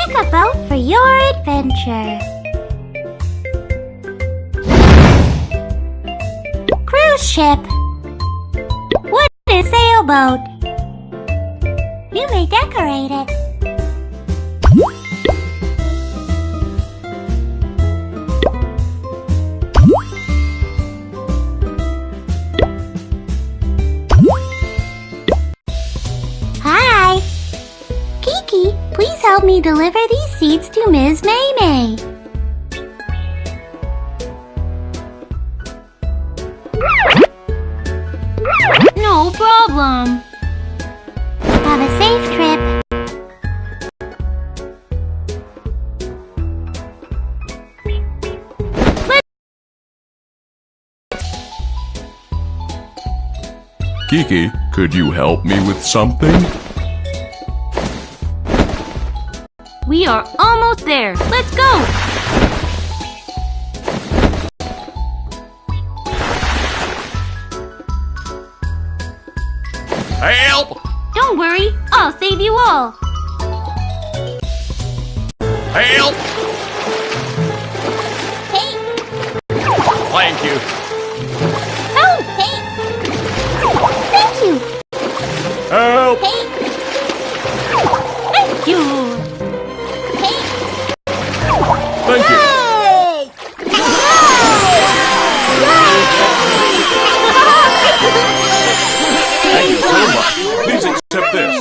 Pick a boat for your adventure. Cruise ship. Wooden sailboat. You may decorate it. Hi! Kiki, please help me deliver these seeds to Ms. May. No problem. Have a safe trip. Kiki, could you help me with something? We are almost there. Let's go! Help! Don't worry, I'll save you all. Help! Hey! Thank you. Oh, hey! Thank you! Help! Hey! Thank you. Hey! Thank you. Yay! Thank you so much. Please accept this.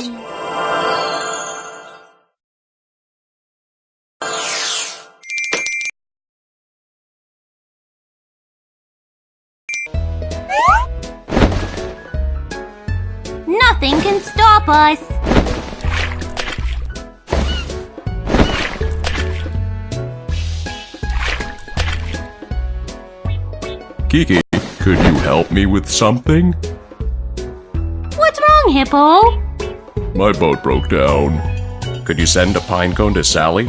Nothing can stop us. Kiki, could you help me with something? What's wrong, Hippo? My boat broke down. Could you send a pine cone to Sally?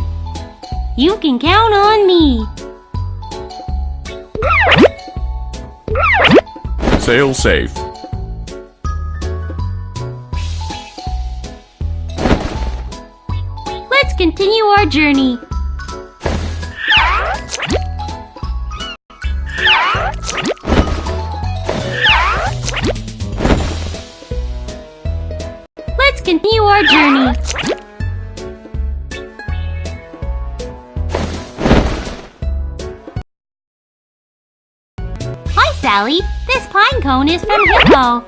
You can count on me. Sail safe. Let's continue our journey. Let's continue our journey. Hi, Sally. This pine cone is from Hippo.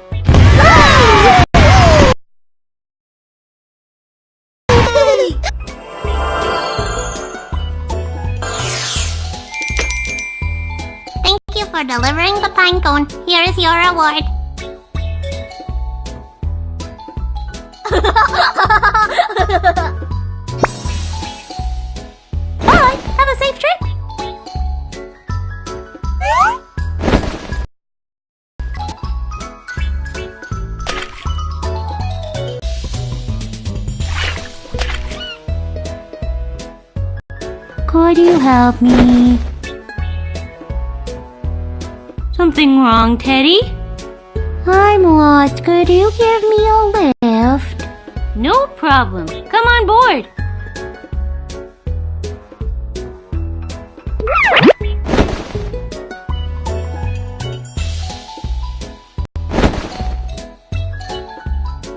Thank you for delivering the pine cone. Here is your reward. Bye. Have a safe trip. Could you help me? Something wrong, Teddy? I'm lost. Could you give me a lift? No problem. Come on board.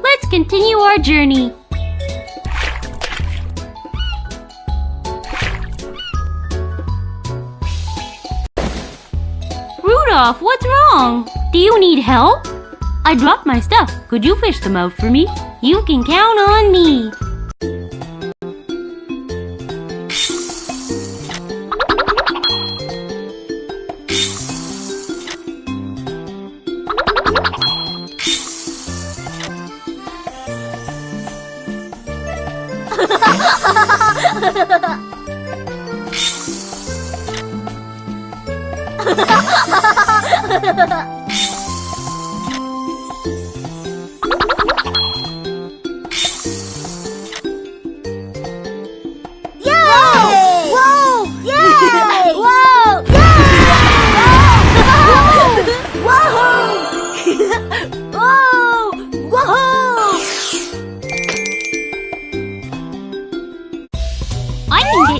Let's continue our journey. Rudolph, what's wrong? Do you need help? I dropped my stuff. Could you fish them out for me? You can count on me.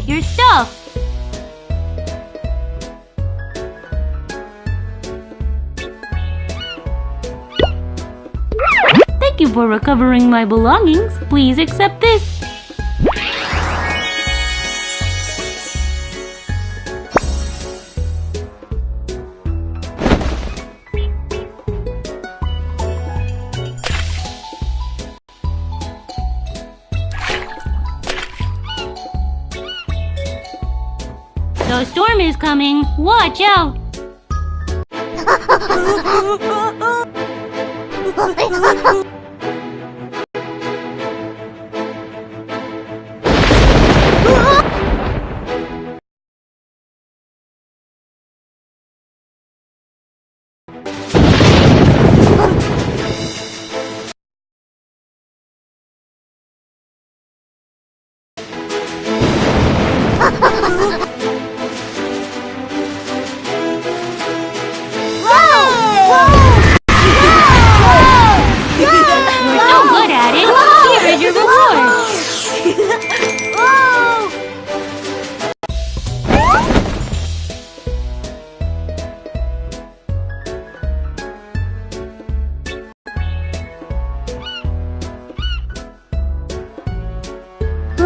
get your stuff. Thank you for recovering my belongings. Please accept this. The storm is coming. Watch out.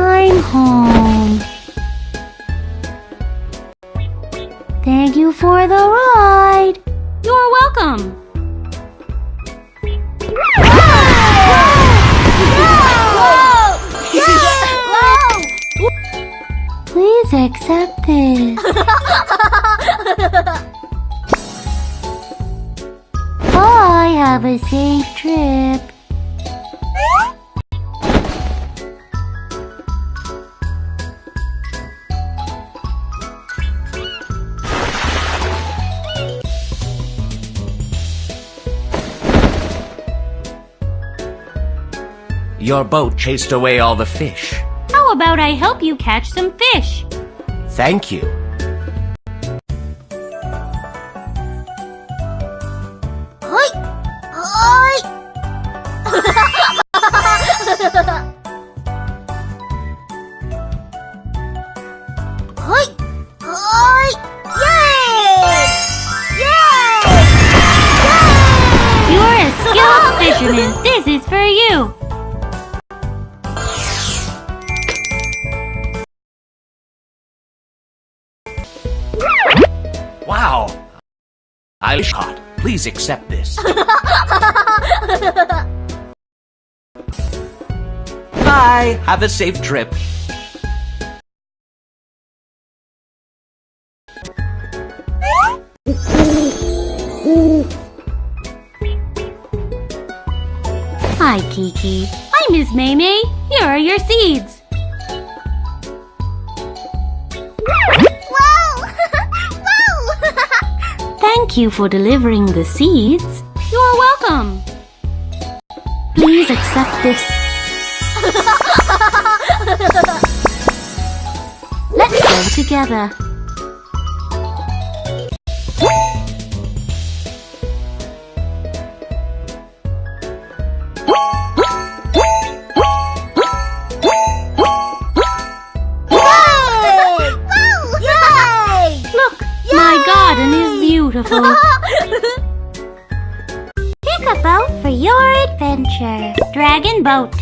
I'm home. Thank you for the ride. You're welcome. Please accept this. Bye, have a safe trip. Your boat chased away all the fish. How about I help you catch some fish? Thank you. Hoi! Hoi! Hoi! Hoi! Yay! Yay! Yay! You're a skilled fisherman. This is for you. Wow! I shot. Please accept this. Bye! Have a safe trip. Hi, Kiki. I'm Miss Maymay. Here are your seeds. Whoa! Whoa! Thank you for delivering the seeds. You're welcome. Please accept this. Let's go together. My garden is beautiful. Pick a boat for your adventure. Dragon boat.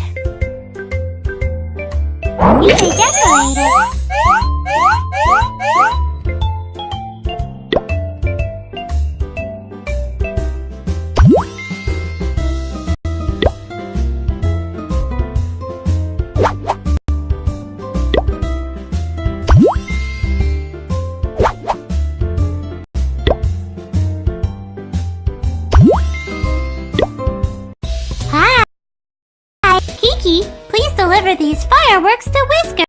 You may decorate it. Kiki, please deliver these fireworks to Whiskers.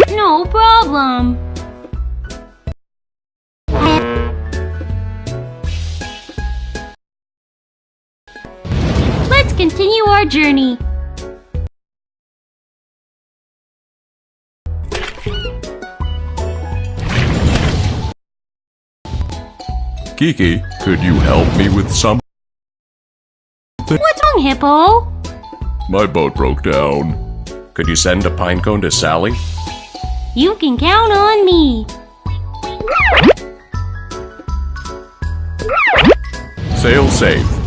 No problem. Let's continue our journey. Kiki, could you help me with something? What's wrong, Hippo? My boat broke down. Could you send a pine cone to Sally? You can count on me. Sail safe.